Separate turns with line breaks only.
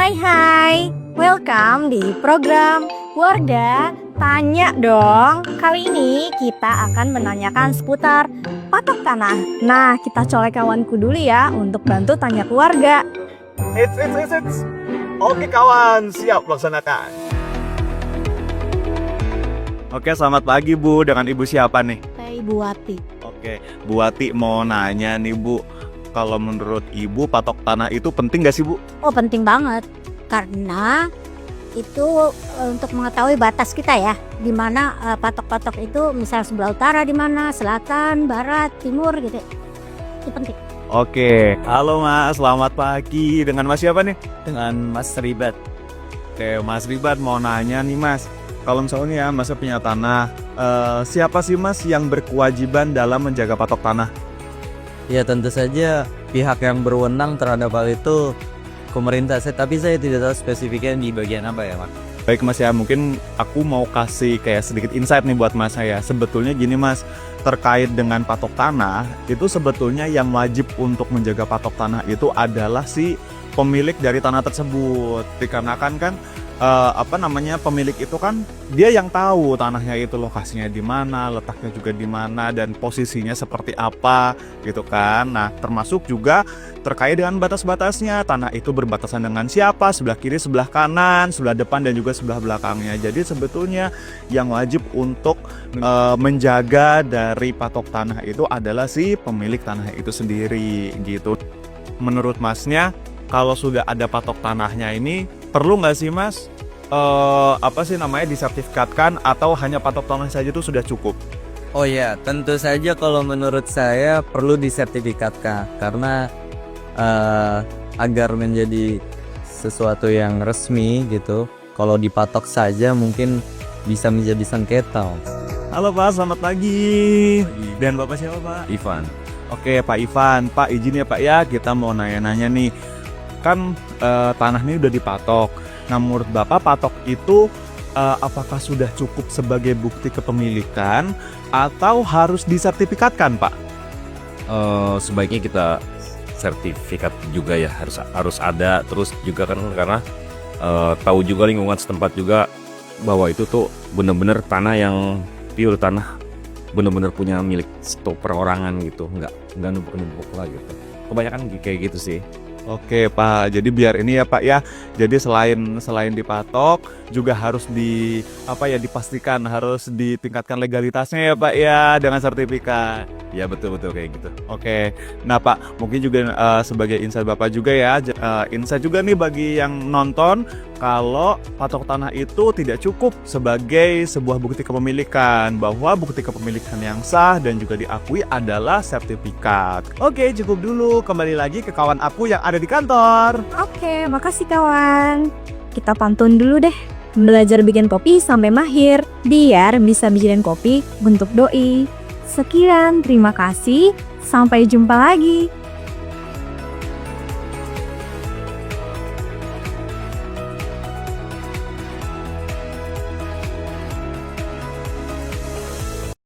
Hai, welcome di program Warga Tanya Dong. Kali ini kita akan menanyakan seputar patok tanah. Nah, kita colek kawanku dulu ya untuk bantu tanya ke warga.
Eits. Oke kawan, siap laksanakan. Oke, selamat pagi Bu. Dengan Ibu siapa nih?
Saya Ibu Wati.
Oke, Bu Wati mau nanya nih Bu. Kalau menurut Ibu patok tanah itu penting gak sih Bu?
Oh, penting banget karena itu untuk mengetahui batas kita ya, di mana patok-patok itu misal sebelah utara di mana, selatan, barat, timur gitu. Itu penting.
Oke, halo Mas, selamat pagi. Dengan Mas siapa nih?
Dengan Mas Ribat.
Oke, Mas Ribat mau nanya nih Mas. Kalau misalnya ya Mas punya tanah, siapa sih Mas yang berkewajiban dalam menjaga patok tanah?
Ya tentu saja pihak yang berwenang terhadap hal itu pemerintah. Tapi saya tidak tahu spesifiknya di bagian apa ya Mas.
Baik Mas ya, mungkin aku mau kasih kayak sedikit insight nih buat Mas saya. Sebetulnya gini Mas, terkait dengan patok tanah, itu sebetulnya yang wajib untuk menjaga patok tanah itu adalah si pemilik dari tanah tersebut. Dikarenakan kan pemilik itu kan dia yang tahu tanahnya itu lokasinya di mana, letaknya juga di mana, dan posisinya seperti apa gitu kan. Nah, termasuk juga terkait dengan batas-batasnya, tanah itu berbatasan dengan siapa, sebelah kiri, sebelah kanan, sebelah depan, dan juga sebelah belakangnya. Jadi sebetulnya yang wajib untuk menjaga dari patok tanah itu adalah si pemilik tanah itu sendiri gitu. Menurut Masnya, kalau sudah ada patok tanahnya ini, perlu nggak sih Mas disertifikatkan, atau hanya patok tanah saja itu sudah cukup?
Oh ya, tentu saja kalau menurut saya perlu disertifikatkan karena agar menjadi sesuatu yang resmi gitu. Kalau dipatok saja mungkin bisa menjadi sengketa.
Halo Pak, selamat pagi. Dan Bapak siapa Pak?
Ivan.
Oke Pak Ivan, Pak izin ya Pak ya, kita mau nanya-nanya nih. Kan tanah ini udah dipatok. Nah, menurut Bapak patok itu apakah sudah cukup sebagai bukti kepemilikan atau harus disertifikatkan Pak?
Sebaiknya kita sertifikat juga ya, harus ada. Terus juga kan karena tahu juga lingkungan setempat juga bahwa itu tuh bener-bener tanah yang pure, tanah bener-bener punya milik perorangan gitu, nggak numpuk-numpuk lah gitu. Kebanyakan kayak gitu sih.
Oke Pak, jadi biar ini ya Pak ya. Jadi selain dipatok juga harus dipastikan, harus ditingkatkan legalitasnya ya Pak ya, dengan sertifikat.
Ya betul kayak gitu.
Oke, nah Pak, mungkin juga sebagai insight Bapak juga ya, insight juga nih bagi yang nonton, kalau patok tanah itu tidak cukup sebagai sebuah bukti kepemilikan, bahwa bukti kepemilikan yang sah dan juga diakui adalah sertifikat. Oke, cukup dulu, kembali lagi ke kawan aku yang ada di kantor.
Oke, makasih kawan. Kita pantun dulu deh. Belajar bikin kopi sampai mahir, biar bisa bikinin kopi untuk doi. Sekian, terima kasih. Sampai jumpa lagi.